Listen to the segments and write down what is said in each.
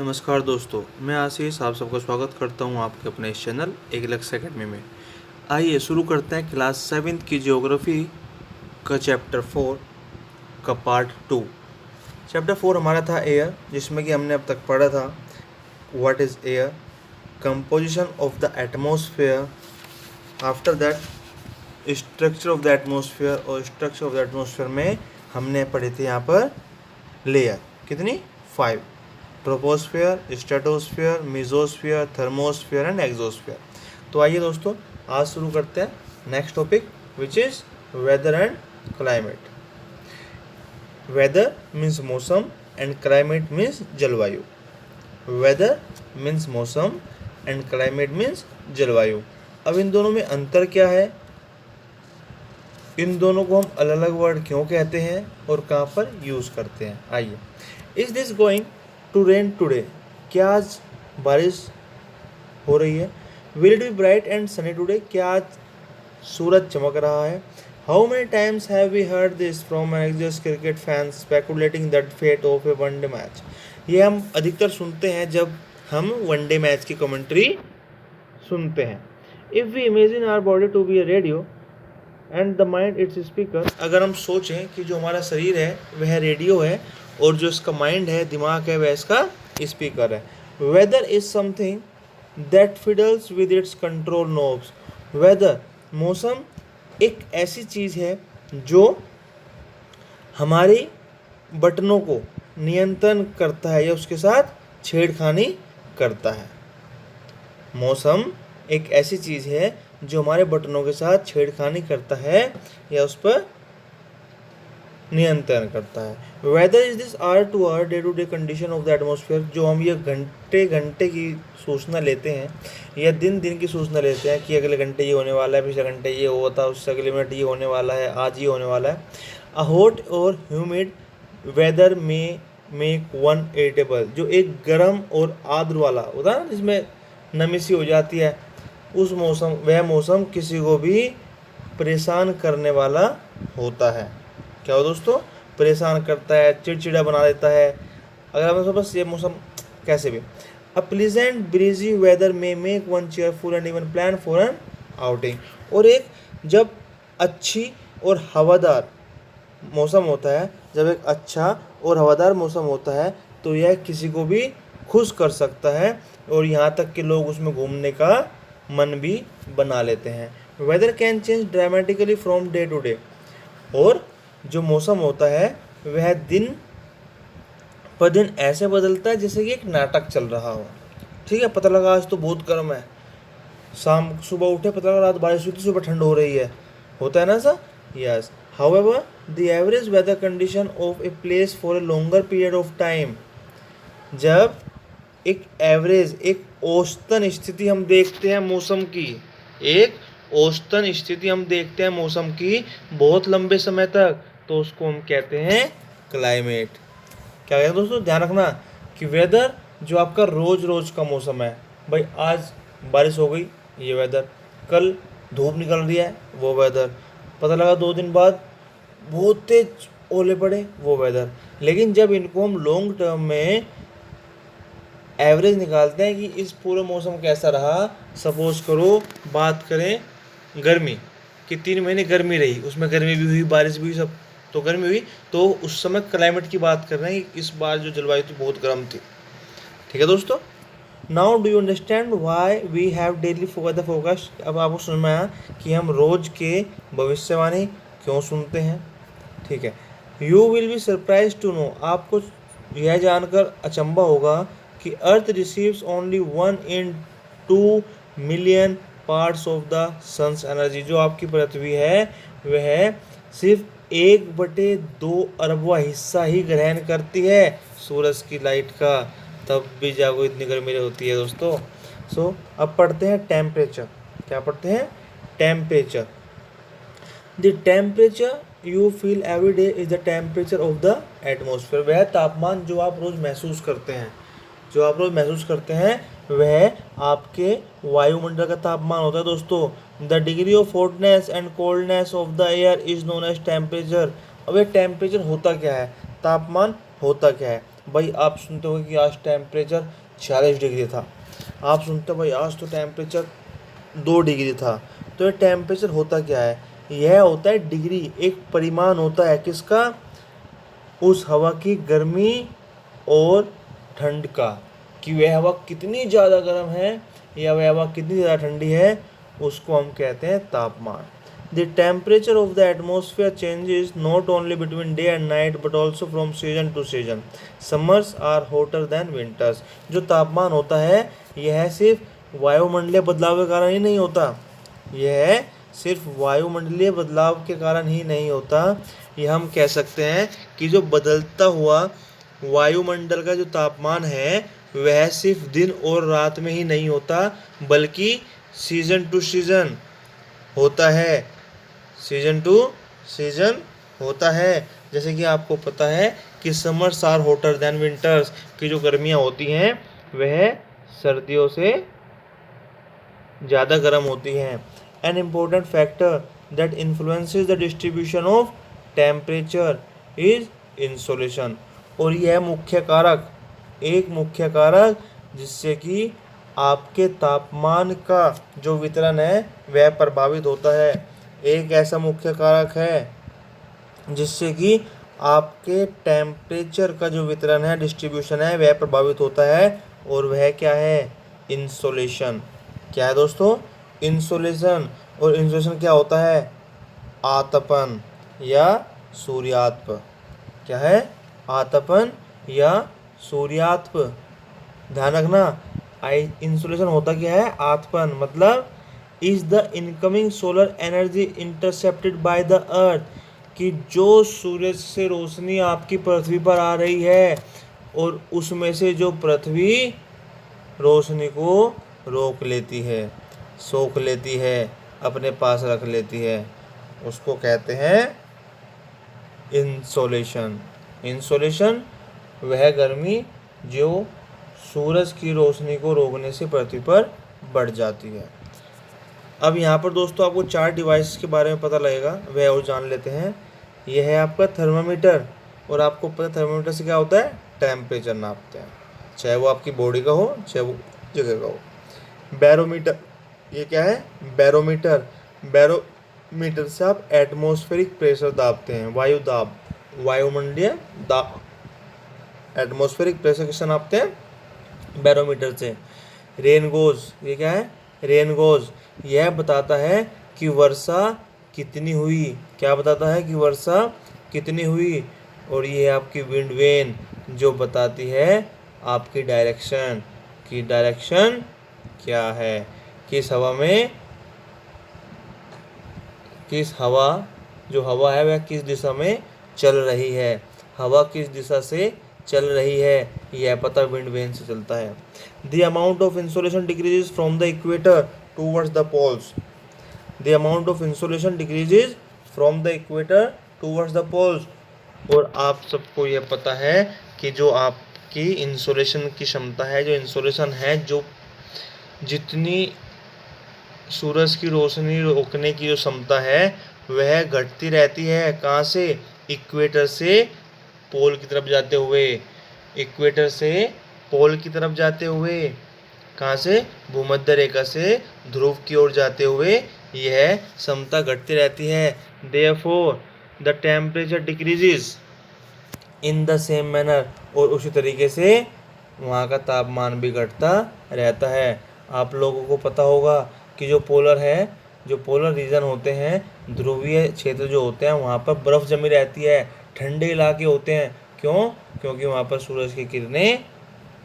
नमस्कार दोस्तों, मैं आशीष आप सबका स्वागत करता हूं आपके अपने इस चैनल एक लक्ष्य अकेडमी में। आइए शुरू करते हैं क्लास 7 की ज्योग्राफी का चैप्टर 4 का पार्ट 2। चैप्टर 4 हमारा था एयर, जिसमें कि हमने अब तक पढ़ा था what is air, composition of the atmosphere, after that structure of the atmosphere, और स्ट्रक्चर ऑफ द एटमॉस्फेयर में हमने पढ़े थे यहाँ पर लेयर कितनी 5, troposphere, stratosphere, mesosphere, thermosphere and exosphere. तो आइए दोस्तों आज शुरू करते हैं next topic which is weather and climate. Weather means मौसम एंड क्लाइमेट मीन्स जलवायु। वेदर मीन्स मौसम एंड क्लाइमेट मीन्स जलवायु। अब इन दोनों में अंतर क्या है, इन दोनों को हम अलग अलग वर्ड क्यों कहते हैं और कहाँ पर यूज़ करते हैं। आइए, is this going to rain today, क्या आज बारिश हो रही है। Will it be bright and sunny today, क्या आज सूरज चमक रहा है। How many times have we heard this from exhaust cricket fans speculating that fate of a one day match. ये हम अधिकतर सुनते हैं जब हम वनडे मैच की कमेंट्री सुनते हैं। If we imagine our body to be a radio and the mind its speaker, अगर हम सोचें कि जो हमारा शरीर है वह रेडियो है और जो इसका माइंड है, दिमाग है, वह इसका स्पीकर है। Weather is something that fiddles with its control knobs. Weather मौसम एक ऐसी चीज़ है जो हमारी बटनों को नियंत्रण करता है या उसके साथ छेड़खानी करता है। मौसम एक ऐसी चीज़ है जो हमारे बटनों के साथ छेड़खानी करता है या उस पर नियंत्रण करता है। Weather is this hour to hour day to day condition of the atmosphere, जो हम ये घंटे घंटे की सूचना लेते हैं या दिन दिन की सूचना लेते हैं कि अगले घंटे ये होने वाला है, पिछले घंटे ये हुआ था, उससे अगले मिनट ये होने वाला है, आज ये होने वाला है। अ हॉट और ह्यूमिड वेदर में मेक वन इरिटेबल, जो एक गर्म और आर्द्र वाला होता है ना जिसमें नमी सी हो जाती है, उस मौसम, वह मौसम किसी को भी परेशान करने वाला होता है। क्या हो दोस्तों, परेशान करता है, चिड़चिड़ा बना देता है। अगर आप बस ये मौसम कैसे भी। अ प्लीजेंट ब्रीजी वेदर में make one cheerful and even plan for an outing, और एक जब अच्छी और हवादार मौसम होता है, जब एक अच्छा और हवादार मौसम होता है तो यह किसी को भी खुश कर सकता है और यहाँ तक कि लोग उसमें घूमने का मन भी बना लेते हैं। Weather can change dramatically from day to day, और जो मौसम होता है वह दिन पर दिन ऐसे बदलता है जैसे कि एक नाटक चल रहा हो। ठीक है, पता लगा आज तो बहुत गर्म है, शाम सुबह उठे पता लगा रात बारिश हुई थी, सुबह ठंड हो रही है, होता है ना sir. Yes, however the average weather condition of a place for a longer period of time, जब एक एवरेज, एक औसतन स्थिति हम देखते हैं मौसम की, एक औसतन स्थिति हम देखते हैं मौसम की बहुत लंबे समय तक, तो उसको हम कहते हैं क्लाइमेट। क्या कहते हैं दोस्तों, ध्यान रखना कि वेदर जो आपका रोज रोज का मौसम है, भाई आज बारिश हो गई ये वेदर, कल धूप निकल रही है वो वेदर, पता लगा 2 दिन बाद बहुत तेज ओले पड़े वो वेदर। लेकिन जब इनको हम लॉन्ग टर्म में एवरेज निकालते हैं कि इस पूरे मौसम कैसा रहा, सपोज करो बात करें गर्मी कि 3 महीने गर्मी रही, उसमें गर्मी भी हुई, बारिश भी हुई, सब तो गर्मी हुई, तो उस समय क्लाइमेट की बात कर रहे हैं कि इस बार जो जलवायु थी बहुत गर्म थी। ठीक है दोस्तों, now do you understand why we have daily weather forecast. अब आपको समझ में आया कि हम रोज के भविष्यवाणी क्यों सुनते हैं। ठीक है, you will be surprise to know, आपको यह जानकर अचंभा होगा कि earth receives only 1 in 2 million parts of the sun's energy, जो आपकी पृथ्वी है वह सिर्फ 1/2 अरबवा हिस्सा ही ग्रहण करती है सूरज की लाइट का, तब भी जागो इतनी गर्मी होती है दोस्तों। सो अब पढ़ते हैं टेम्परेचर। क्या पढ़ते हैं, temperature. The temperature you feel every day is the temperature of the atmosphere, वह तापमान जो आप रोज महसूस करते हैं, जो आप रोज महसूस करते हैं वह आपके वायुमंडल का तापमान होता है दोस्तों। The degree of hotness and coldness of the air is known as temperature. अब ये टेम्परेचर होता क्या है, तापमान होता क्या है। भाई आप सुनते हो कि आज टेम्परेचर 46 डिग्री था, आप सुनते हो भाई आज तो टेम्परेचर 2 डिग्री था। तो ये टेम्परेचर होता क्या है? यह होता है डिग्री, एक परिमाण होता है किसका? उस हवा की गर्मी और ठंड का, कि वह हवा कितनी ज़्यादा गर्म है या वह हवा कितनी ज़्यादा ठंडी है, उसको हम कहते हैं तापमान। The temperature of the atmosphere changes not only between day and night but also from season to season. Summers are hotter than winters. जो तापमान होता है यह सिर्फ वायुमंडलीय बदलाव के कारण ही नहीं होता, यह सिर्फ वायुमंडलीय बदलाव के कारण ही नहीं होता, यह हम कह सकते हैं कि जो बदलता हुआ वायुमंडल का जो तापमान है वह सिर्फ दिन और रात में ही नहीं होता, बल्कि सीजन टू सीजन होता है, सीजन टू सीजन होता है। जैसे कि आपको पता है कि summers are hotter than winters, की जो गर्मियाँ होती हैं वह सर्दियों से ज़्यादा गर्म होती हैं। An important factor that influences the distribution of temperature is insolation. और यह मुख्य कारक, एक मुख्य कारक जिससे कि आपके तापमान का जो वितरण है वह प्रभावित होता है, एक ऐसा मुख्य कारक है जिससे कि आपके टेम्परेचर का जो वितरण है, डिस्ट्रीब्यूशन है, वह प्रभावित होता है, और वह क्या है? इंसोलेशन। क्या है दोस्तों? इंसोलेशन। और इंसोलेशन क्या होता है? आतपन या सूर्यात्प। क्या है? आतपन या सूर्यात्प। ध्यान रखना, इंसोलेशन होता क्या है? आतपन, मतलब is the incoming solar energy intercepted by the earth, कि जो सूरज से रोशनी आपकी पृथ्वी पर आ रही है और उसमें से जो पृथ्वी रोशनी को रोक लेती है, सोख लेती है, अपने पास रख लेती है, उसको कहते हैं इंसोलेशन। इंसोलेशन वह गर्मी जो सूरज की रोशनी को रोकने से पृथ्वी पर बढ़ जाती है। अब यहाँ पर दोस्तों आपको 4 डिवाइस के बारे में पता लगेगा, वह और जान लेते हैं। यह है आपका थर्मामीटर, और आपको पता है थर्मामीटर से क्या होता है? टेम्परेचर नापते हैं, चाहे वो आपकी बॉडी का हो चाहे वो जगह का हो। बैरोमीटर, ये क्या है? बैरोमीटर। बैरोमीटर से आप एटमॉस्फेरिक प्रेशर दाबते हैं, वायु दाब, वायुमंडलीय दाब, एटमॉस्फेरिक प्रेशर किससे नापते हैं? बैरोमीटर से। रेन गोज, ये क्या है? रेन गोज, यह बताता है कि वर्षा कितनी हुई। क्या बताता है? कि वर्षा कितनी हुई। और ये आपकी विंड वेन, जो बताती है आपकी डायरेक्शन, की डायरेक्शन क्या है, किस हवा में, किस हवा, जो हवा है वह किस दिशा में चल रही है, हवा किस दिशा से चल रही है, यह पता विंड वेन से चलता है। The amount of insolation decreases from the equator towards the poles. The amount of insolation decreases from the equator towards the poles. और आप सबको यह पता है कि जो आपकी इंसोलेशन की क्षमता है, जो इंसोलेशन है, जो जितनी सूरज की रोशनी रोकने की जो क्षमता है वह घटती रहती है। कहाँ से? इक्वेटर से पोल की तरफ जाते हुए, इक्वेटर से पोल की तरफ जाते हुए, कहाँ से? भूमध्य रेखा से ध्रुव की ओर जाते हुए यह क्षमता घटती रहती है। Therefore the temperature decreases in the same manner, और उसी तरीके से वहाँ का तापमान भी घटता रहता है। आप लोगों को पता होगा कि जो पोलर है, जो पोलर रीजन होते हैं, ध्रुवीय क्षेत्र जो होते हैं, वहाँ पर बर्फ़ जमी रहती है, ठंडे इलाके होते हैं। क्यों? क्योंकि वहाँ पर सूरज की किरणें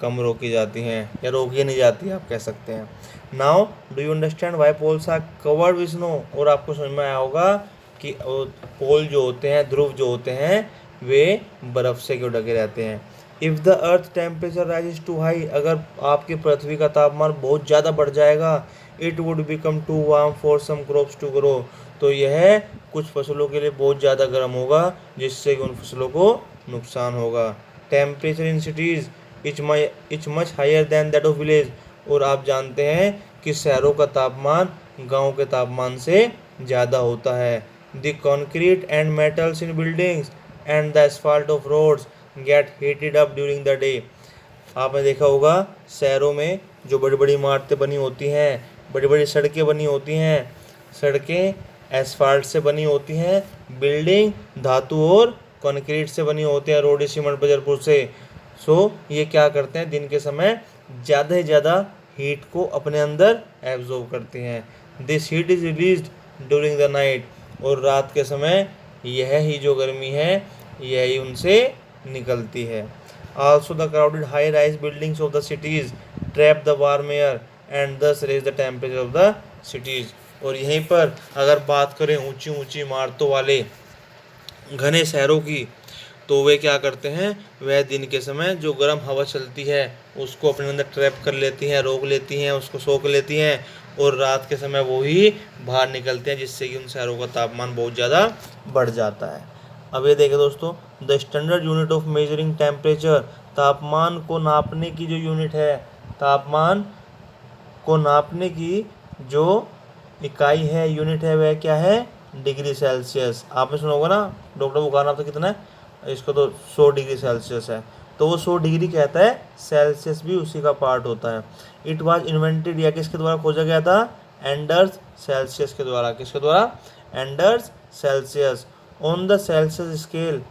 कम रोकी जाती हैं, या रोकी नहीं जाती, आप कह सकते हैं। Now do you understand why poles are covered with snow. और आपको समझ में आया होगा कि पोल जो होते हैं, ध्रुव जो होते हैं, वे बर्फ़ से क्यों ढके रहते हैं। If the earth temperature rises too high, अगर आपकी पृथ्वी का तापमान बहुत ज़्यादा बढ़ जाएगा, it would become too warm for some crops to grow, तो यह कुछ फसलों के लिए बहुत ज़्यादा गर्म होगा, जिससे कि उन फसलों को नुकसान होगा। Temperature in cities is much higher than that of village, और आप जानते हैं कि शहरों का तापमान गाँव के तापमान से ज़्यादा होता है। The concrete and metals in buildings and the asphalt of roads get heated up during the day. आपने देखा होगा शहरों में जो बड़ी बड़ी इमारतें बनी होती हैं, बड़ी बड़ी सड़कें बनी होती हैं, सड़कें एसफाल्ट से बनी होती हैं, बिल्डिंग धातु और कंक्रीट से बनी होती हैं, रोड सीमेंट बजरपुर से। सो ये क्या करते हैं, दिन के समय ज़्यादा से ज़्यादा हीट को अपने अंदर एब्जॉर्ब करते हैं। This heat is released during the night, और रात के समय यह ही जो गर्मी है यही उनसे निकलती है। Also the crowded high-rise buildings of the cities trap the warm air and thus raise the temperature of the cities। और यहीं पर अगर बात करें ऊंची ऊंची इमारतों वाले घने शहरों की, तो वे क्या करते हैं, वह दिन के समय जो गर्म हवा चलती है उसको अपने अंदर ट्रैप कर लेती हैं, रोक लेती हैं, उसको सोख लेती हैं, और रात के समय वो ही बाहर निकलते हैं, जिससे कि उन शहरों का तापमान बहुत ज़्यादा बढ़ जाता है। अब ये देखें दोस्तों, the standard unit of measuring temperature, तापमान को नापने की जो यूनिट है, तापमान को नापने की जो इकाई है, यूनिट है, वह क्या है, डिग्री सेल्सियस। आपने सुना होगा ना, डॉक्टर बुखार नाम तो कितना है इसको, तो 100 डिग्री सेल्सियस है, तो वो 100 डिग्री कहता है, सेल्सियस भी उसी का पार्ट होता है। इट वाज इन्वेंटेड, या किसके द्वारा खोजा गया था, एंडर्स सेल्सियस के द्वारा। किसके द्वारा, Anders Celsius. On the Celsius scale,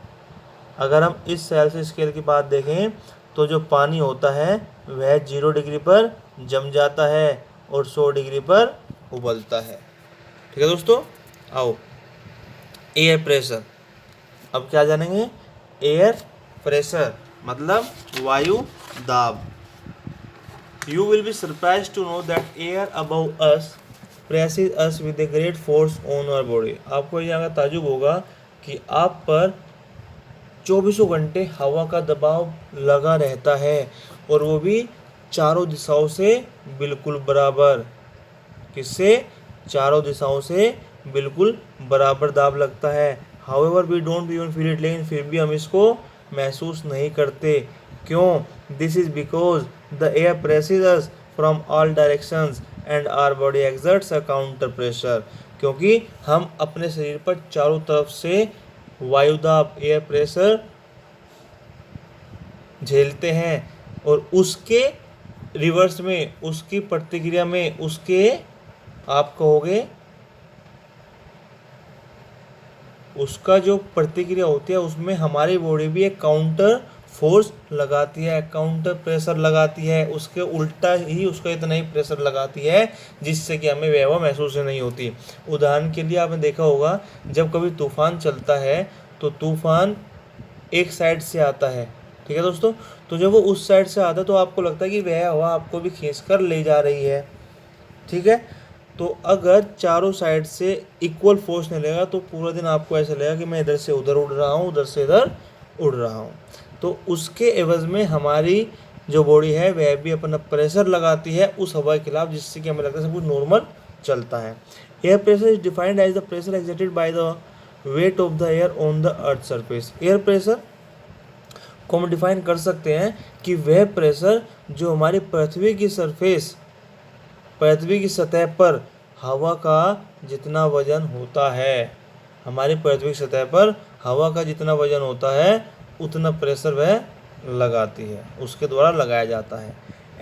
अगर हम इस सेल्सियस स्केल की बात देखें तो जो पानी होता है वह 0 डिग्री पर जम जाता है और 100 डिग्री पर उबलता है। ठीक है दोस्तों, आओ एयर प्रेशर। अब क्या जानेंगे, एयर प्रेशर मतलब वायु दाब। You will be surprise to know that air above us presses us with a great force on our body. आपको ये आगे ताजुब होगा कि आप पर 24 घंटे हवा का दबाव लगा रहता है, और वो भी चारों दिशाओं से बिल्कुल बराबर। किससे, चारों दिशाओं से बिल्कुल बराबर दाब लगता है। However we don't even feel it, लेकिन फिर भी हम इसको महसूस नहीं करते। क्यों, this is because the air presses us from all directions and our body exerts a counter pressure. क्योंकि हम अपने शरीर पर चारों तरफ से वायुदाब, एयर प्रेशर झेलते हैं, और उसके रिवर्स में, उसकी प्रतिक्रिया में, उसके आप कहोगे उसका जो प्रतिक्रिया होती है उसमें हमारी बॉडी भी एक काउंटर फोर्स लगाती है, काउंटर प्रेशर लगाती है, उसके उल्टा ही उसका इतना ही प्रेशर लगाती है जिससे कि हमें वह महसूस नहीं होती। उदाहरण के लिए आपने देखा होगा, जब कभी तूफान चलता है तो तूफान एक साइड से आता है, ठीक है दोस्तों, तो जब वो उस साइड से आता है तो आपको लगता है कि वह हवा आपको भी खींच कर ले जा रही है, ठीक है। तो अगर चारों साइड से इक्वल फोर्स नहीं लगेगा तो पूरा दिन आपको ऐसा लगेगा कि मैं इधर से उधर उड़ रहा हूँ, उधर से इधर उड़ रहा हूँ। तो उसके एवज में हमारी जो बॉडी है वह भी अपना प्रेशर लगाती है उस हवा के खिलाफ, जिससे कि हमें लगता है सब कुछ नॉर्मल चलता है। Air pressure is defined as the pressure exerted by the weight of the air on the earth surface. Air pressure को हम डिफाइन कर सकते हैं कि वह प्रेशर जो हमारी पृथ्वी की सरफेस, पृथ्वी की सतह पर हवा का जितना वजन होता है, हमारी पृथ्वी की सतह पर हवा का जितना वजन होता है उतना प्रेशर वह लगाती है, उसके द्वारा लगाया जाता है।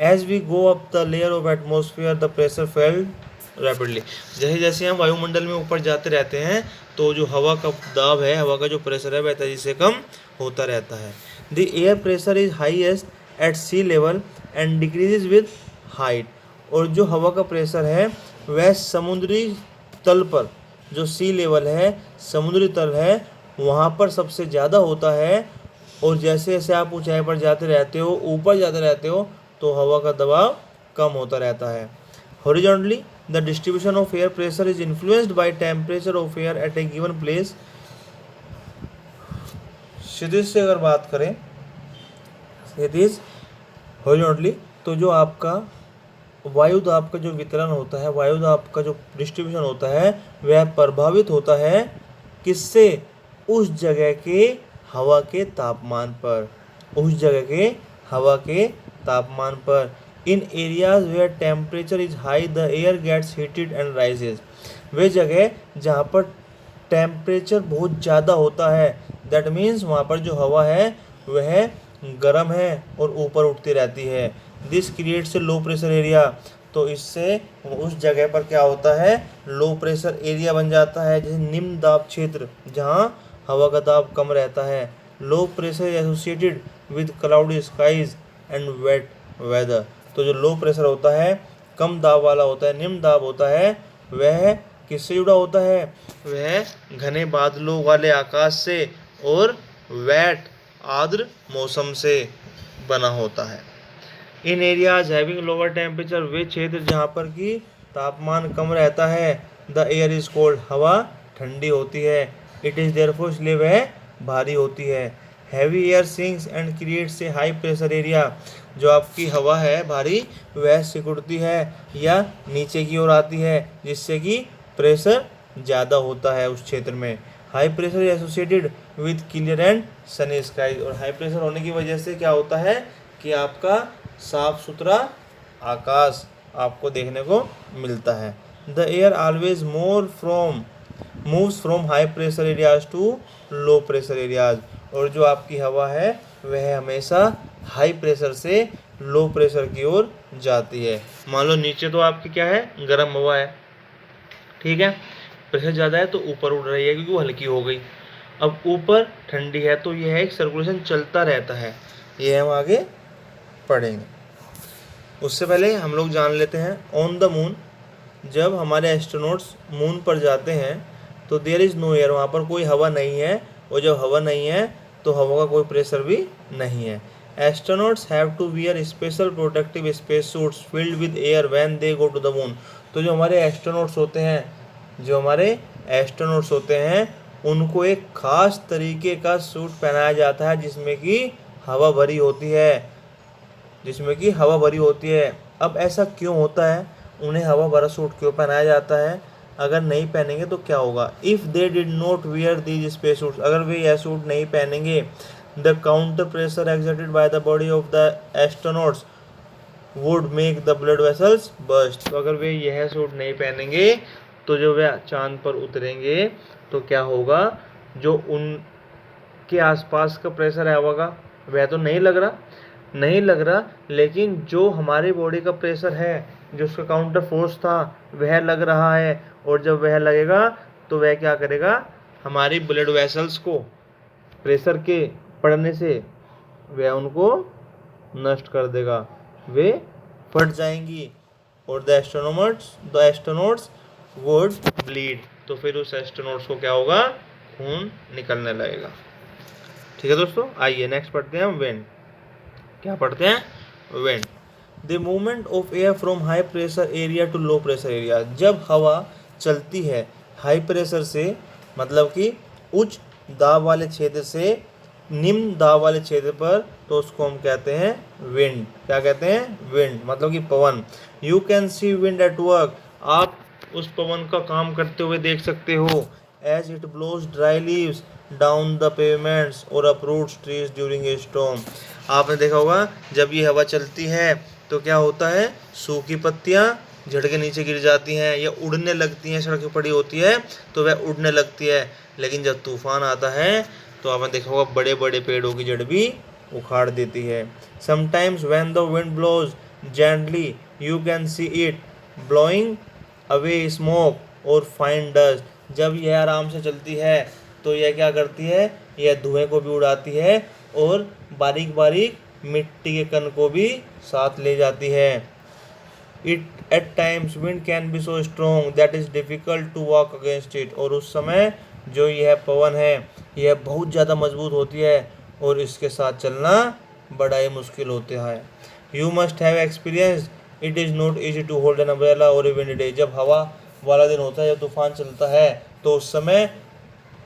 As we go up the layer of atmosphere the pressure fell rapidly. जैसे जैसे हम वायुमंडल में ऊपर जाते रहते हैं तो जो हवा का दाब है, हवा का जो प्रेशर है वह तेजी से कम होता रहता है। The air pressure is highest at sea level and decreases with height. और जो हवा का प्रेशर है वह समुद्री तल पर, जो सी लेवल है, समुद्री तल है, वहाँ पर सबसे ज़्यादा होता है, और जैसे जैसे आप ऊंचाई पर जाते रहते हो, ऊपर जाते रहते हो, तो हवा का दबाव कम होता रहता है। Horizontally the distribution of air pressure is influenced by temperature of air at a given place. क्षितिज से अगर बात करें, क्षितिज हॉरिजॉन्टली, तो जो आपका वायुदाब का जो वितरण होता है, वायुदाब का जो डिस्ट्रीब्यूशन होता है वह प्रभावित होता है किससे, उस जगह के हवा के तापमान पर, उस जगह के हवा के तापमान पर। In areas where temperature is high the air gets heated and rises. वे जगह जहाँ पर टेम्परेचर बहुत ज़्यादा होता है, दैट मीन्स वहाँ पर जो हवा है वह गर्म है और ऊपर उठती रहती है। This creates a low pressure area, तो इससे उस जगह पर क्या होता है, लो प्रेशर एरिया बन जाता है, जैसे निम्न दाब क्षेत्र जहाँ हवा का दाब कम रहता है। Low pressure associated with cloudy skies and wet weather, तो जो लो प्रेशर होता है, कम दाब वाला होता है, निम्न दाब होता है, वह किससे जुड़ा होता है, वह घने बादलों वाले आकाश से और वेट आर्द्र मौसम से बना होता है। इन एरियाज हैविंग लोअर टेम्परेचर, वे क्षेत्र जहाँ पर कि तापमान कम रहता है, द एयर इज कोल्ड, हवा ठंडी होती है, इट इज़ देयरफॉर, इसलिए वह भारी होती है। Heavy air sinks and creates a high pressure area, जो आपकी हवा है भारी, वह सिकुड़ती है या नीचे की ओर आती है, जिससे कि प्रेशर ज़्यादा होता है उस क्षेत्र में। High pressure associated with clear and Sunny sky, और हाई प्रेशर होने की वजह से क्या होता है कि आपका साफ सुथरा आकाश आपको देखने को मिलता है। The air always moves from high pressure areas to low pressure areas, और जो आपकी हवा है वह हमेशा हाई प्रेशर से लो प्रेशर की ओर जाती है। मान लो नीचे तो आपकी क्या है, गर्म हवा है, ठीक है, प्रेशर ज़्यादा है तो ऊपर उड़ रही है क्योंकि वो हल्की हो गई। अब ऊपर ठंडी है तो यह एक सर्कुलेशन चलता रहता है, ये हम आगे पढ़ेंगे। उससे पहले हम लोग जान लेते हैं ऑन द मून, जब हमारे एस्ट्रोनॉट्स मून पर जाते हैं तो देयर इज़ नो एयर, वहाँ पर कोई हवा नहीं है, और जब हवा नहीं है तो हवा का कोई प्रेशर भी नहीं है। Astronauts have to wear special protective space suits filled with air when they go to the moon, तो जो हमारे एस्ट्रोनॉट्स होते हैं उनको एक खास तरीके का सूट पहनाया जाता है जिसमें कि हवा भरी होती है। अब ऐसा क्यों होता है, उन्हें हवा भरा सूट क्यों पहनाया जाता है, अगर नहीं पहनेंगे तो क्या होगा। If they did not wear these space suits, अगर वे यह सूट नहीं पहनेंगे, the counter pressure exerted by the body of the astronauts would make the blood vessels burst, तो अगर वे यह सूट नहीं पहनेंगे तो जो वे चांद पर उतरेंगे तो क्या होगा, जो उनके आसपास का प्रेशर है हवा का वह तो नहीं लग रहा, लेकिन जो हमारी बॉडी का प्रेशर है, जो उसका काउंटर फोर्स था, वह लग रहा है, और जब वह लगेगा तो वह क्या करेगा, हमारी ब्लड वेसल्स को प्रेशर के पड़ने से वह उनको नष्ट कर देगा, वे फट जाएंगी, और द एस्ट्रोनॉट्स वुड ब्लीड, तो फिर उस एस्ट्रोनॉट्स को क्या होगा, खून निकलने लगेगा। ठीक है दोस्तों, आइए नेक्स्ट पढ़ते हैं हम विंड। क्या पढ़ते हैं, wind. The movement of air from high pressure area to low pressure area, जब हवा चलती है हाई प्रेशर से, मतलब कि उच्च दाब वाले क्षेत्र से निम्न दाब वाले क्षेत्र पर, तो उसको हम कहते हैं विंड। क्या कहते हैं, विंड, मतलब कि पवन। You can see wind at work, आप उस पवन का काम करते हुए देख सकते हो। As it blows dry leaves down the pavements और uproots trees during a storm, आपने देखा होगा जब ये हवा चलती है तो क्या होता है, सूखी पत्तियाँ झड़ के नीचे गिर जाती हैं या उड़ने लगती हैं, सड़क पड़ी होती है तो वह उड़ने लगती है, लेकिन जब तूफान आता है तो आपने देखा होगा बड़े बड़े पेड़ों की जड़ भी उखाड़ देती है। Sometimes when the wind blows gently you can see it blowing away smoke और फाइन डस्ट, जब यह आराम से चलती है तो यह क्या करती है, यह धुएं को भी उड़ाती है और बारीक बारीक मिट्टी के कण को भी साथ ले जाती है। It at times wind can be so strong that is difficult to walk against it, और उस समय जो यह पवन है यह बहुत ज़्यादा मजबूत होती है और इसके साथ चलना बड़ा ही मुश्किल होता है। You must have experience it is not easy to hold an umbrella और ए विंडी डे, जब हवा वाला दिन होता है, जब तूफान चलता है तो उस समय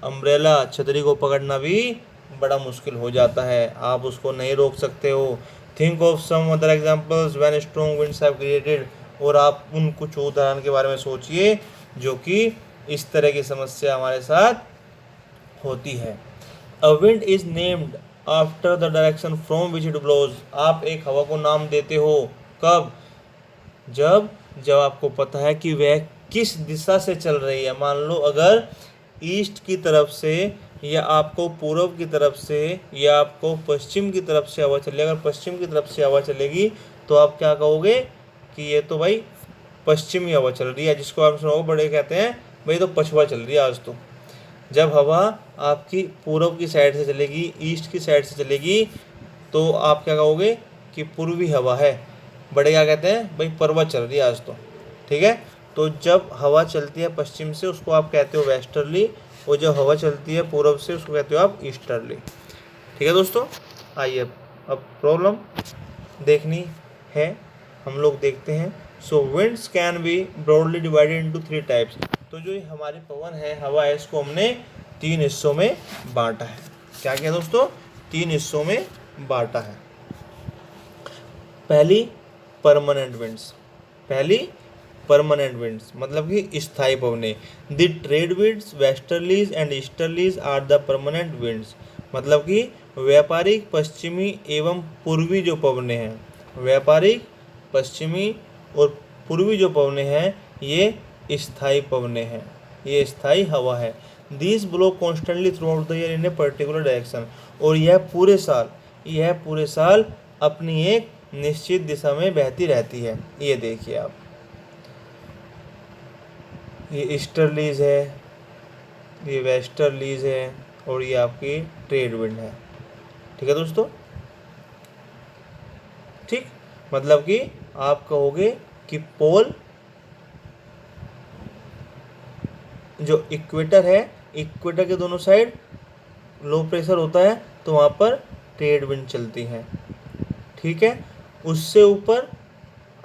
अम्ब्रेला छतरी को पकड़ना भी बड़ा मुश्किल हो जाता है, आप उसको नहीं रोक सकते हो। Think of some other examples when strong winds have created, और आप उन कुछ उदाहरण के बारे में सोचिए जो कि इस तरह की समस्या हमारे साथ होती है। A wind is named after the direction from which it blows, आप एक हवा को नाम देते हो कब, जब आपको पता है कि वह किस दिशा से चल रही है। मान लो अगर ईस्ट की तरफ से या आपको पूर्व की तरफ से या आपको पश्चिम की तरफ से हवा चलेगी। अगर पश्चिम की तरफ से हवा चलेगी तो आप क्या कहोगे कि ये तो भाई पश्चिमी हवा चल रही है, जिसको आप सुनोगे बड़े कहते हैं भाई तो पछुआ चल रही है आज तो। जब हवा आपकी पूर्व की साइड से चलेगी, ईस्ट की साइड से चलेगी, तो आप क्या कहोगे कि पूर्वी हवा है। बड़े क्या कहते हैं भाई परवा चल रही है आज तो। ठीक है, तो जब हवा चलती है पश्चिम से उसको आप कहते हो वेस्टर्ली, और जब हवा चलती है पूर्व से उसको कहते हो आप ईस्टर्ली। ठीक है दोस्तों, आइए अब प्रॉब्लम देखनी है, हम लोग देखते हैं। So winds can be broadly divided into 3 types. तो जो हमारी पवन है, हवा है, इसको हमने 3 हिस्सों में बांटा है। क्या क्या दोस्तों? 3 हिस्सों में बांटा है। पहली परमानेंट विंड्स, मतलब कि स्थायी पवनें। The trade winds westerlies and easterlies are the permanent winds. मतलब कि व्यापारिक पश्चिमी एवं पूर्वी जो पवनें हैं, व्यापारिक पश्चिमी और पूर्वी जो पवनें हैं ये स्थायी पवनें हैं, ये स्थायी हवा है। This blow constantly through out the year in a particular direction. और यह पूरे साल अपनी एक निश्चित दिशा में बहती रहती है। ये देखिए आप, ये ईस्टर्लीज है, ये वेस्टर्लीज है, और ये आपकी ट्रेड विंड है। ठीक है दोस्तों, ठीक, मतलब कि आप कहोगे कि पोल जो इक्वेटर है, इक्वेटर के दोनों साइड लो प्रेशर होता है तो वहाँ पर ट्रेड विंड चलती हैं। ठीक है, उससे ऊपर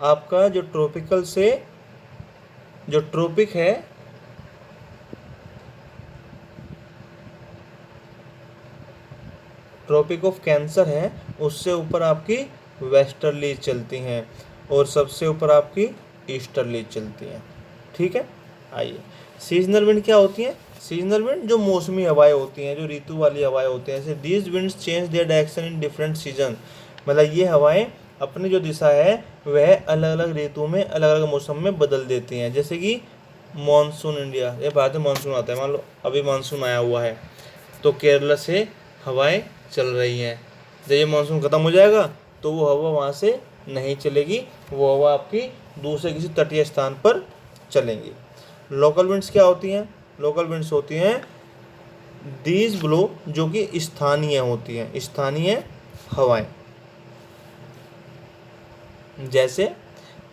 आपका जो ट्रॉपिकल से जो ट्रॉपिक है, ट्रॉपिक ऑफ कैंसर है, उससे ऊपर आपकी वेस्टर्लीज चलती हैं और सबसे ऊपर आपकी ईस्टर्लीज चलती हैं। ठीक है, आइए सीजनल विंड क्या होती हैं? सीजनल विंड जो मौसमी हवाएं होती हैं, जो ऋतु वाली हवाएं होती हैं, जैसे these winds change their direction in different season. मतलब ये हवाएं अपनी जो दिशा है वह अलग अलग ऋतु में अलग अलग मौसम में बदल देती हैं। जैसे कि मानसून इंडिया, ये भारत में मानसून आता है, मान लो अभी मानसून आया हुआ है तो केरला से हवाएं चल रही हैं। जब ये मानसून ख़त्म हो जाएगा तो वो हवा वहाँ से नहीं चलेगी, वो हवा आपकी दूसरे किसी तटीय स्थान पर चलेंगी। लोकल विंड्स क्या होती हैं? लोकल विंड्स होती हैं दीज ब्लो, जो कि स्थानीय होती हैं, स्थानीय हवाएं। जैसे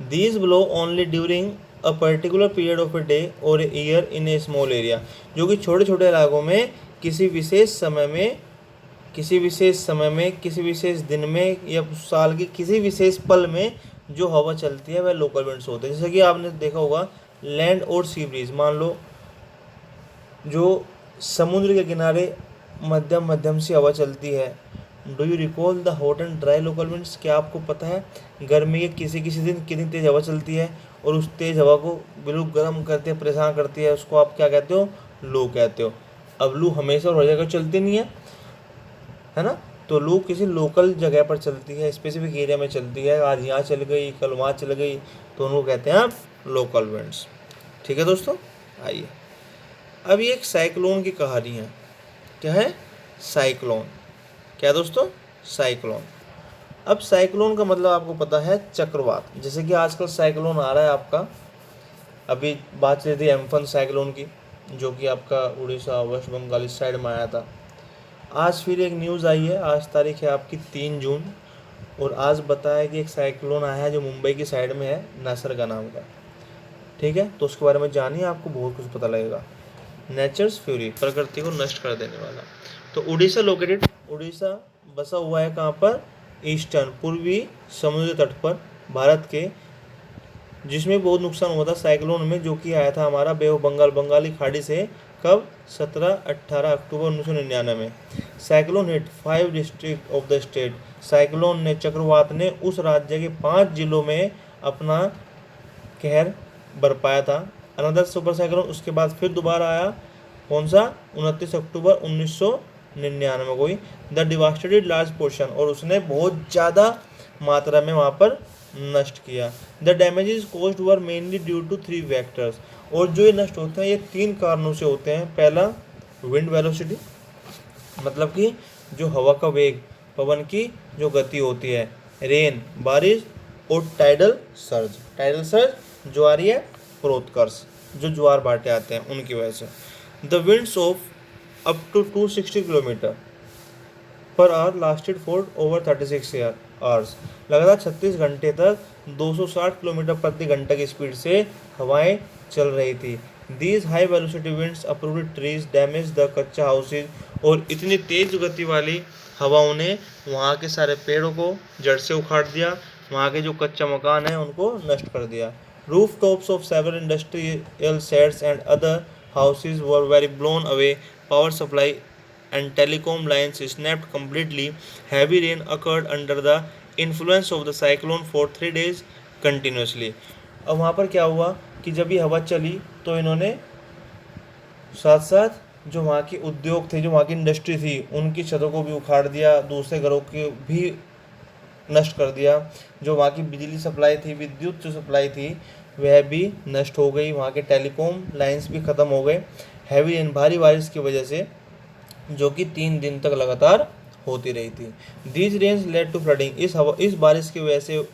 these blow only during a particular period of a day और a year in a small area. जो कि छोटे छोटे इलाकों में किसी विशेष समय में, किसी विशेष दिन में या साल के किसी विशेष पल में जो हवा चलती है वह लोकल विंड्स होते हैं। जैसे कि आपने देखा होगा लैंड और सी ब्रीज, मान लो जो समुद्र के किनारे मध्यम सी हवा चलती है। Do you recall the hot and dry local winds? क्या आपको पता है गर्मी के किसी दिन कितनी तेज़ हवा चलती है और उस तेज़ हवा को बिल्कुल गर्म करती है, परेशान करती है, उसको आप क्या कहते हो? लू कहते हो। अब लू हमेशा और हर जगह चलती नहीं है ना, तो लू किसी लोकल जगह पर चलती है, स्पेसिफिक एरिया में चलती है। आज यहाँ चल गई, कल वहाँ चल गई, तो उनको कहते हैं आप लोकल विंड्स। ठीक है दोस्तों, आइए अब ये एक साइक्लोन की कहानी है। क्या है? साइक्लोन। क्या दोस्तों? साइक्लोन। अब साइक्लोन का मतलब आपको पता है चक्रवात। जैसे कि आजकल साइक्लोन आ रहा है आपका, अभी बात चल रही थी एम्फन साइक्लोन की, जो कि आपका उड़ीसा वेस्ट बंगाल इस साइड में आया था। आज फिर एक न्यूज़ आई है, आज तारीख है आपकी 3 जून, और आज बताया कि एक साइक्लोन आया है जो मुंबई की साइड में है, निसर्गा नाम का। ठीक है, तो उसके बारे में जानिए, आपको बहुत कुछ पता लगेगा। नेचर्स फ्यूरी, प्रकृति को नष्ट कर देने वाला। तो उड़ीसा लोकेटेड, उड़ीसा बसा हुआ है कहाँ पर? ईस्टर्न, पूर्वी समुद्री तट पर भारत के, जिसमें बहुत नुकसान हुआ था साइक्लोन में, जो कि आया था हमारा बे ऑफ बंगाल, बंगाली खाड़ी से। कब? 17-18 अक्टूबर 1999 में। Cyclone hit 5 district of the state. Cyclone ने, चक्रवात ने उस राज्य के 5 जिलों में अपना कहर बरपाया था। अनदर सुपर साइक्लोन उसके बाद फिर दोबारा आया, कौन सा? 29 अक्टूबर 1999 को ही। द डिवास्टेटेड लार्ज पोर्शन, और उसने बहुत ज़्यादा मात्रा में वहाँ पर नष्ट किया। The damages caused were mainly due to 3 factors, और जो ये नष्ट होते हैं ये 3 कारणों से होते हैं। पहला विंड वेलोसिटी, मतलब कि जो हवा का वेग, पवन की जो गति होती है, रेन बारिश, और टाइडल सर्ज ज्वारीय प्रोत्कर्ष, जो ज्वार भाटे आते हैं उनकी वजह से। The winds of up to 260 kilometre per hour lasted for over 36 hours. लगातार 36 घंटे तक 260 किलोमीटर प्रति घंटा की स्पीड से हवाएं चल रही थी। These high velocity winds approved trees damage the कच्चा हाउसेज, और इतनी तेज गति वाली हवाओं ने वहाँ के सारे पेड़ों को जड़ से उखाड़ दिया, वहाँ के जो कच्चा मकान है उनको नष्ट कर दिया। Roof tops of several industrial sets and other houses were very blown away, power supply and telecom lines snapped completely. Heavy rain occurred under the influence of the cyclone for 3 days continuously. अब वहाँ पर क्या हुआ कि जब ये हवा चली तो इन्होंने साथ साथ जो वहाँ के उद्योग थे, जो वहाँ की इंडस्ट्री थी, उनकी छतों को भी उखाड़ दिया, दूसरे घरों की भी नष्ट कर दिया। जो वहाँ की बिजली सप्लाई थी, विद्युत जो सप्लाई थी, वह भी नष्ट हो गई। वहाँ के टेलीकॉम लाइंस भी ख़त्म हो गए हैवी रेन, भारी बारिश की वजह से, जो कि 3 दिन तक लगातार होती रही थी। These rains led to flooding, इस बारिश की वजह से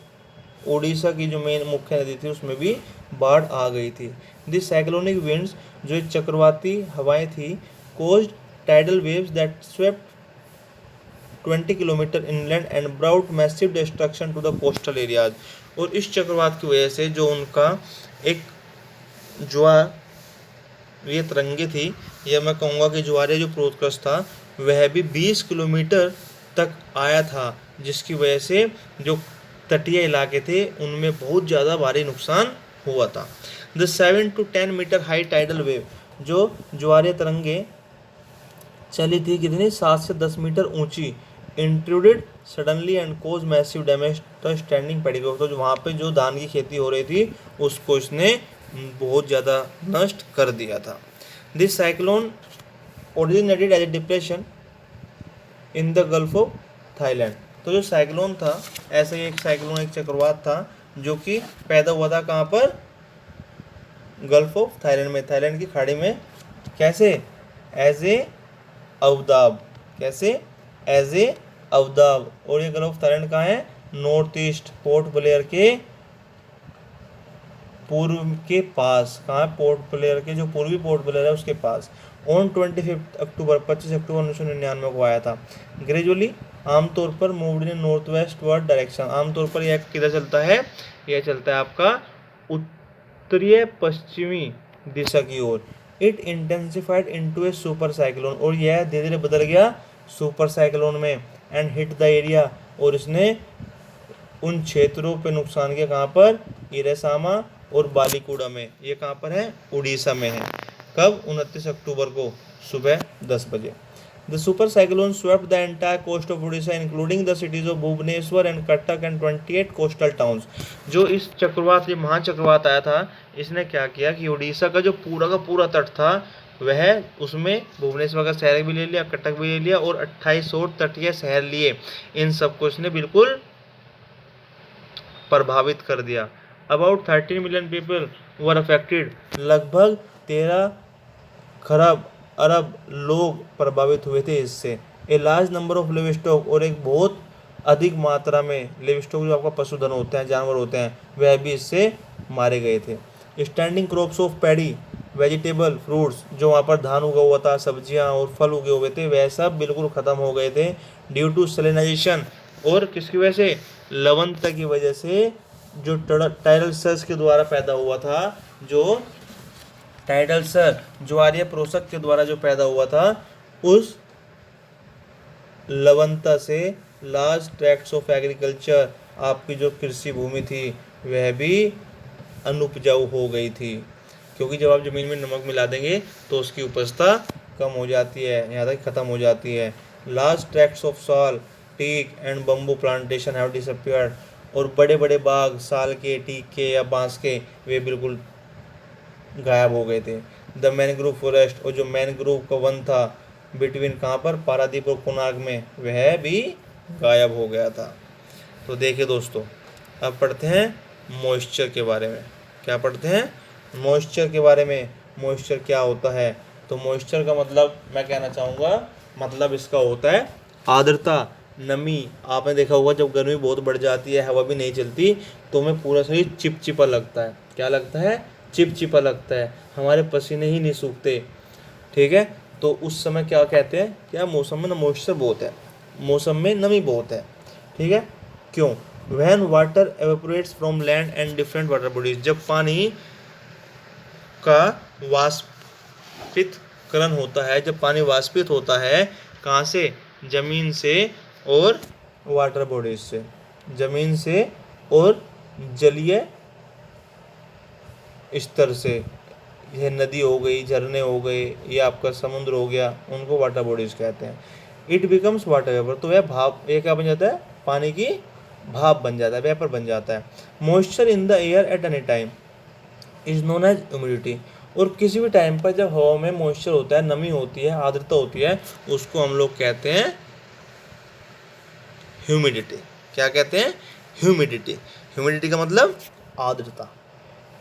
उड़ीसा की जो मेन मुख्य नदी थी उसमें भी बाढ़ आ गई थी। दिस साइक्लोनिक विंड्स, जो चक्रवाती हवाएं थी, caused tidal waves that swept 20 kilometre inland and brought massive destruction to the coastal areas. और इस चक्रवात की वजह से जो उनका एक ज्वार, ये तरंगे थी, या मैं कहूँगा कि ज्वारीय जो प्रोत्कर्ष था वह भी 20 किलोमीटर तक आया था, जिसकी वजह से जो तटीय इलाके थे उनमें बहुत ज़्यादा भारी नुकसान हुआ था। The 7 to 10 metre high tidal wave, जो ज्वारीय तरंगे चली थी कितनी, 7 से 10 मीटर ऊंची, intruded suddenly and cause massive damage the standing पेडिग्राफ, तो वहाँ पे जो धान की खेती हो रही थी उसको इसने बहुत ज़्यादा नष्ट कर दिया था। This cyclone originated as a depression in the gulf of Thailand, तो जो साइक्लोन था, ऐसे ही एक साइक्लोन, एक चक्रवात था जो कि पैदा हुआ था कहाँ पर, गल्फ ऑफ थाईलैंड में, थाईलैंड की खाड़ी में। कैसे, एज ए अवदाब, कैसे, एज ए अवदाब। और ये गल्फ ऑफ थाईलैंड कहाँ है, नॉर्थ ईस्ट, पोर्ट ब्लेयर के पूर्व के पास। कहाँ, पोर्ट ब्लेयर के जो पूर्वी पोर्ट ब्लेयर है उसके पास। ऑन 25 अक्टूबर 1999 को आया था। ग्रेजुअली, आमतौर पर moved in north west word direction, आमतौर पर यह किधर चलता है, यह चलता है आपका उत्तरीय पश्चिमी दिशा की ओर। It intensified into a super cyclone, और यह धीरे धीरे बदल गया सुपर साइक्लोन में। एंड हिट द एरिया, और इसने उन क्षेत्रों पे नुकसान किया कहाँ पर, इरेसामा और बालीकुडा में। ये कहाँ पर है, उड़ीसा में है। कब, 29 अक्टूबर को सुबह 10 बजे। The super cyclone swept the entire coast of Orissa including the cities of Bhubaneswar and Cuttack and 28 coastal towns. जो इस चक्रवात, ये महाचक्रवात आया था, इसने क्या किया कि उड़ीसा का जो पूरा का पूरा तट था वह, उसमें भुवनेश्वर का शहर भी ले लिया, कटक भी ले लिया, और 28 और तटीय शहर लिए। इन सबको इसने बिल्कुल प्रभावित कर दिया। About 13 million people were affected, लगभग 13 खरब अरब लोग प्रभावित हुए थे इससे। ए लार्ज नंबर ऑफ लिवस्टॉक, और एक बहुत अधिक मात्रा में लिवस्टॉक, जो आपका पशुधन होते हैं, जानवर होते हैं, वह भी इससे मारे गए थे। Standing crops of paddy, vegetable, fruits, जो वहाँ पर धान उगा हुआ था, सब्जियाँ और फल उगे हुए थे, वह सब बिल्कुल ख़त्म हो गए थे। ड्यू टू सैलिनाइजेशन, और किसकी वजह से, लवणता की वजह से, जो टाइडल सर्ज के द्वारा पैदा हुआ था, जो टाइडल सर्ज ज्वारीय प्रोशक के द्वारा जो पैदा हुआ था, उस लवणता से लार्ज ट्रैक्ट्स ऑफ एग्रीकल्चर, आपकी जो कृषि भूमि थी वह भी अनुपजाऊ हो गई थी, क्योंकि जब आप ज़मीन में नमक मिला देंगे तो उसकी उपजता कम हो जाती है, यहाँ तक ख़त्म हो जाती है। Large tracts of sal, teak and bamboo plantation have disappeared, और बड़े बड़े बाग साल के, टीक के या बांस के, वे बिल्कुल गायब हो गए थे। द मैनग्रोव फॉरेस्ट, और जो मैनग्रोव का वन था बिटवीन कहाँ पर, पारादीप और कोणार्क में, वह भी गायब हो गया था। तो देखिए दोस्तों, अब पढ़ते हैं मॉइस्चर के बारे में। क्या पढ़ते हैं, मॉइस्चर के बारे में। मॉइस्चर क्या होता है, तो मॉइस्चर का मतलब मैं कहना चाहूँगा मतलब इसका होता है आर्द्रता, नमी। आपने देखा होगा जब गर्मी बहुत बढ़ जाती है, हवा भी नहीं चलती, तो हमें पूरा शरीर चिपचिपा लगता है। क्या लगता है? चिपचिपा लगता है, हमारे पसीने ही नहीं सूखते। ठीक है, तो उस समय क्या कहते हैं, क्या मौसम में ना मॉइस्चर बहुत है, मौसम में नमी बहुत है। ठीक है, क्यों? When water evaporates from land and different water bodies, जब पानी का वाष्पितकरण होता है, जब पानी वाष्पित होता है, कहाँ से? जमीन से और वाटर बॉडीज से, जमीन से और जलीय स्तर से। यह नदी हो गई, झरने हो गए, ये आपका समुद्र हो गया, उनको वाटर बॉडीज कहते हैं। इट बिकम्स वाटर वेपर, तो वह भाप, ये क्या बन जाता है? पानी की भाप बन जाता है, वेपर बन जाता है। Moisture in the air at any time is known as humidity, और किसी भी टाइम पर जब हवा में मॉइस्चर होता है, नमी होती है, आर्द्रता होती है, उसको हम लोग कहते हैं ह्यूमिडिटी। क्या कहते हैं? ह्यूमिडिटी। ह्यूमिडिटी का मतलब आर्द्रता,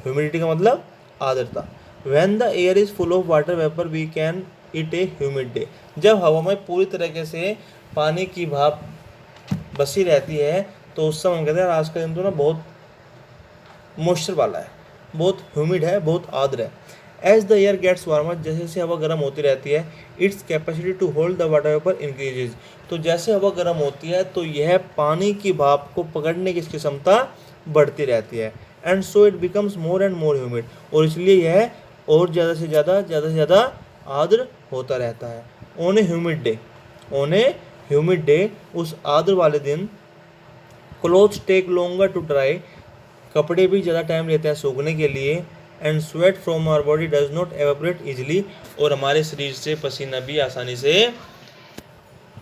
ह्यूमिडिटी का मतलब आर्द्रता। When the air is full of water vapour we can it a humid day, जब हवा में पूरी तरीके से पानी की भाप बसी रहती है, तो उस समय हम कहते हैं आज का दिन तो ना बहुत मॉइस्चर वाला है, बहुत ह्यूमिड है, बहुत आर्द्र है। As the air gets warmer, जैसे जैसे हवा गर्म होती रहती है, its capacity to hold the water vapour increases, तो जैसे हवा गर्म होती है तो यह पानी की भाप को पकड़ने की इसकी क्षमता बढ़ती रहती है। And so it becomes more and more humid, और इसलिए यह और ज़्यादा से ज़्यादा आर्द्र होता रहता है। On a humid day, on a humid day, उस आर्द्र वाले दिन, clothes take longer to dry, कपड़े भी ज़्यादा टाइम लेते हैं सूखने के लिए। And sweat from our body does not evaporate easily, और हमारे शरीर से पसीना भी आसानी से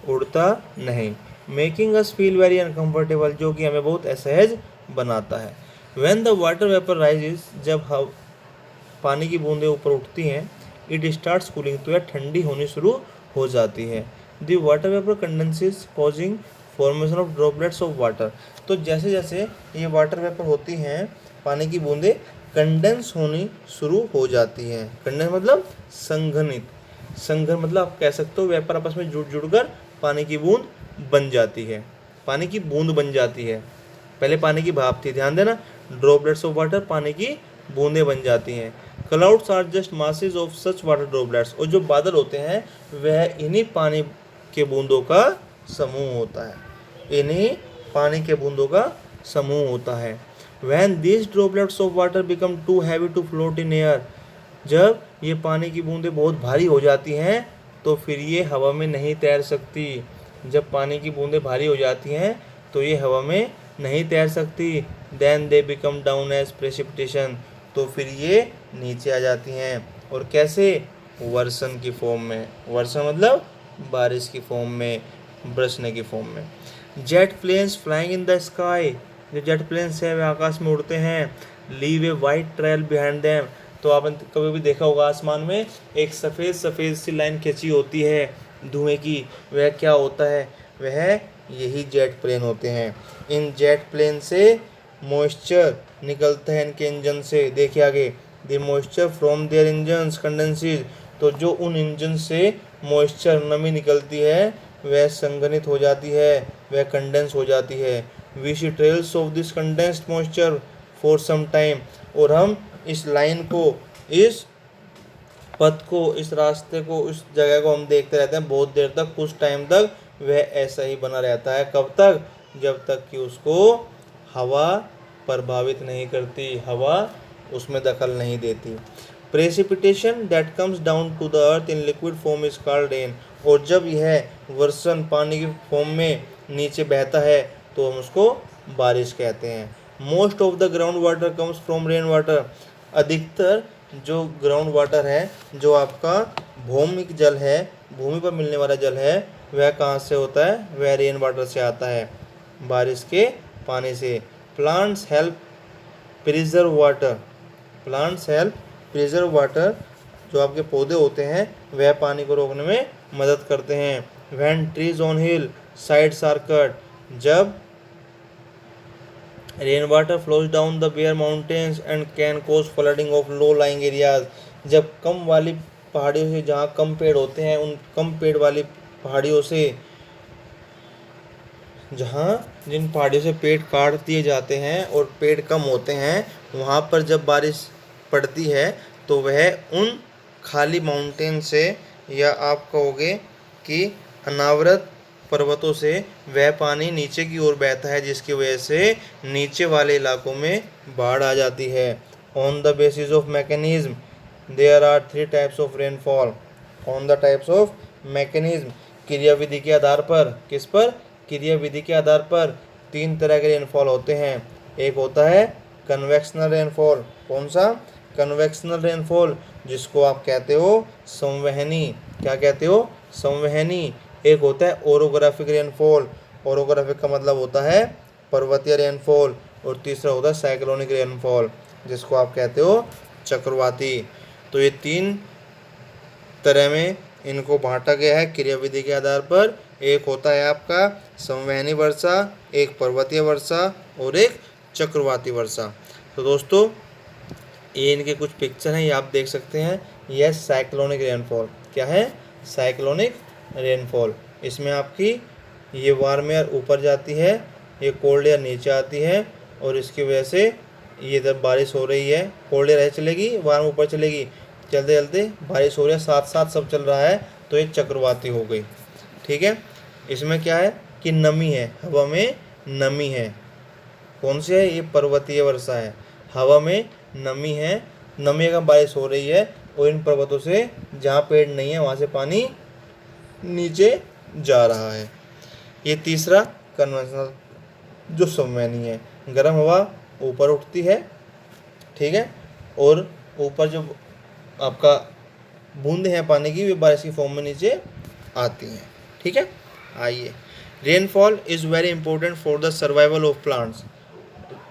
उड़ता नहीं। Making us feel very uncomfortable, जो कि हमें बहुत असहज बनाता है। When the water vapour rises, जब पानी की बूंदें ऊपर उठती हैं, इट स्टार्ट्स कूलिंग, तो यह ठंडी होनी शुरू हो जाती है। The water vapour condenses causing formation of droplets of water, तो जैसे जैसे ये वाटर वेपर होती हैं, पानी की बूंदें कंडेंस होनी शुरू हो जाती हैं। कंडेंस मतलब संघनित, संघन मतलब आप कह सकते हो वेपर आपस में जुड़ जुड़कर पानी की बूंद बन जाती है, पानी की बूंद बन जाती है। पहले पानी की भाप थी, ध्यान देना, ड्रॉपलेट्स ऑफ वाटर, पानी की बूंदें बन जाती हैं। Clouds are just masses of such water droplets, और जो बादल होते हैं वह इन्हीं पानी के बूंदों का समूह होता है, इन्हीं पानी के बूंदों का समूह होता है। When these droplets of water become too heavy to float in air, जब ये पानी की बूंदें बहुत भारी हो जाती हैं तो फिर ये हवा में नहीं तैर सकती। जब पानी की बूंदें भारी हो जाती हैं तो ये हवा में नहीं तैर सकती। Then they become down as precipitation, तो फिर ये नीचे आ जाती हैं, और कैसे? वर्षण की फॉर्म में। वर्षण मतलब बारिश की फॉर्म में, बरसने की फॉर्म में। Jet planes flying in the sky, जो जेट प्लेन्स है वे आकाश में उड़ते हैं। Leave a white trail behind them, तो आपने कभी भी देखा होगा आसमान में एक सफ़ेद सफ़ेद सी लाइन खींची होती है धुएं की, वह क्या होता है? वह यही जेट प्लेन होते हैं। इन जेट प्लेन से मॉइस्चर निकलता है इनके इंजन से। देखिए आगे, the moisture from their engines condenses, तो जो उन इंजन से मॉइस्चर नमी निकलती है वह संघनित हो जाती है, वह कंडेंस हो जाती है। We see trails of this condensed moisture for some time, और हम इस लाइन को, इस पथ को, इस रास्ते को, इस जगह को हम देखते रहते हैं बहुत देर तक, कुछ टाइम तक वह ऐसा ही बना रहता है। कब तक? जब तक कि उसको हवा प्रभावित नहीं करती, हवा उसमें दखल नहीं देती। Precipitation that comes down to the earth in liquid form is called rain, और जब यह वर्षण पानी की फॉर्म में नीचे बहता है तो हम उसको बारिश कहते हैं। Most of the ground water comes from rain water, अधिकतर जो ग्राउंड वाटर है, जो आपका भौमिक जल है, भूमि पर मिलने वाला जल है, वह कहाँ से होता है? वह रेन वाटर से आता है, बारिश के पानी से। Plants help preserve water, plants help preserve water, जो आपके पौधे होते हैं वह पानी को रोकने में मदद करते हैं। When trees on hill sides are cut, जब rain water flows down the bare mountains and can cause flooding of low lying areas, जब कम वाली पहाड़ियों से, जहाँ कम पेड़ होते हैं, उन कम पेड़ वाली पहाड़ियों से, जिन पहाड़ियों से पेड़ काट दिए जाते हैं और पेड़ कम होते हैं, वहाँ पर जब बारिश पड़ती है तो वह उन खाली माउंटेन से, या आप कहोगे कि अनावृत पर्वतों से वह पानी नीचे की ओर बहता है, जिसकी वजह से नीचे वाले इलाकों में बाढ़ आ जाती है। On the basis of mechanism there are 3 types of rainfall. On the types of mechanism, क्रिया विधि के आधार पर, किस पर? क्रिया विधि के आधार पर 3 तरह के रेनफॉल होते हैं। एक होता है कन्वेक्शनल रेनफॉल। कौन सा? कन्वेक्शनल रेनफॉल, जिसको आप कहते हो संवहनी। क्या कहते हो? संवहनी। एक होता है ओरोग्राफिक रेनफॉल। ओरोग्राफिक का मतलब होता है पर्वतीय रेनफॉल। और तीसरा होता है साइक्लोनिक रेनफॉल, जिसको आप कहते हो चक्रवाती। तो ये 3 तरह में इनको बांटा गया है क्रिया विधि के आधार पर। एक होता है आपका संवहनी वर्षा, एक पर्वतीय वर्षा और एक चक्रवाती वर्षा। तो दोस्तों ये इनके कुछ पिक्चर हैं, ये आप देख सकते हैं। यह साइक्लोनिक रेनफॉल। क्या है? Cyclonic rainfall. इसमें आपकी ये वार्म एयर ऊपर जाती है, ये कोल्ड एयर नीचे आती है, और इसकी वजह से ये इधर बारिश हो रही है। कोल्ड एयर चलेगी, वार्म ऊपर चलेगी, चलते चलते बारिश हो रही है, साथ साथ सब चल रहा है, तो ये चक्रवाती हो गई। ठीक है। इसमें क्या है कि नमी है, हवा में नमी है। कौन सी है? ये पर्वतीय वर्षा है। हवा में नमी है, नमी का बारिश हो रही है, और इन पर्वतों से जहाँ पेड़ नहीं है वहाँ से पानी नीचे जा रहा है। ये तीसरा कन्वेंशनल, जो संवहनी है। गर्म हवा ऊपर उठती है, ठीक है, और ऊपर जो आपका बूंदे हैं पानी की, वे बारिश की फॉर्म में नीचे आती हैं। ठीक है। आइए, rainfall is very important for the survival of plants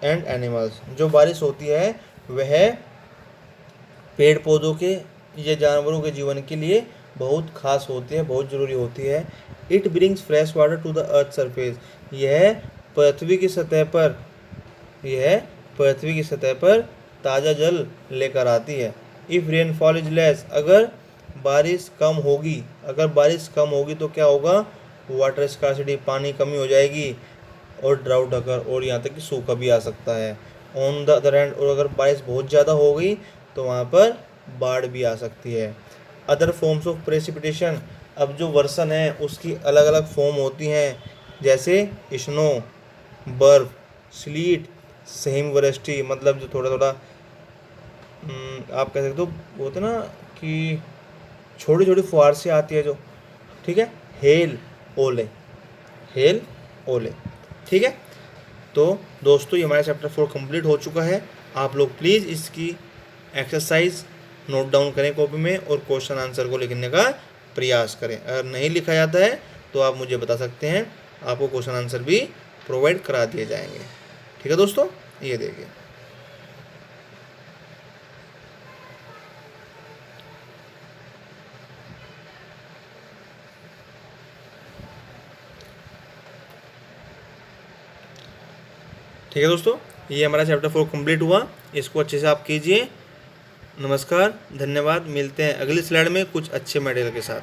and animals. जो बारिश होती है वह पेड़ पौधों के या जानवरों के जीवन के लिए बहुत खास होती है, बहुत ज़रूरी होती है। It brings fresh water to the earth surface. यह पृथ्वी की सतह पर ताज़ा जल लेकर आती है। इफ़ रेनफॉल इज लेस, अगर बारिश कम होगी तो क्या होगा? वाटर स्कार्सिटी, पानी कमी हो जाएगी, और ड्राउट अगर, और यहाँ तक कि सूखा भी आ सकता है। ऑन द अदर हैंड, और अगर बारिश बहुत ज़्यादा हो गई तो वहाँ पर बाढ़ भी आ सकती है। अदर फॉर्म्स ऑफ प्रेसिपिटेशन, अब जो वर्षण है उसकी अलग अलग फॉर्म होती हैं, जैसे स्नो, बर्फ, स्लीट, हिमवृष्टि, मतलब जो थोड़ा थोड़ा आप कह सकते हो, वो होता है ना कि छोटी छोटी फुहार से आती है जो, ठीक है, हेल ओले। ठीक है। तो दोस्तों ये हमारा चैप्टर 4 कंप्लीट हो चुका है। आप लोग प्लीज़ इसकी एक्सरसाइज नोट डाउन करें कॉपी में, और क्वेश्चन आंसर को लिखने का प्रयास करें। अगर नहीं लिखा जाता है तो आप मुझे बता सकते हैं, आपको क्वेश्चन आंसर भी प्रोवाइड करा दिए जाएंगे। ठीक है दोस्तों, ये देखिए। ठीक है दोस्तों, ये हमारा चैप्टर 4 कंप्लीट हुआ। इसको अच्छे से आप कीजिए। नमस्कार, धन्यवाद। मिलते हैं अगली स्लाइड में कुछ अच्छे मटेरियल के साथ।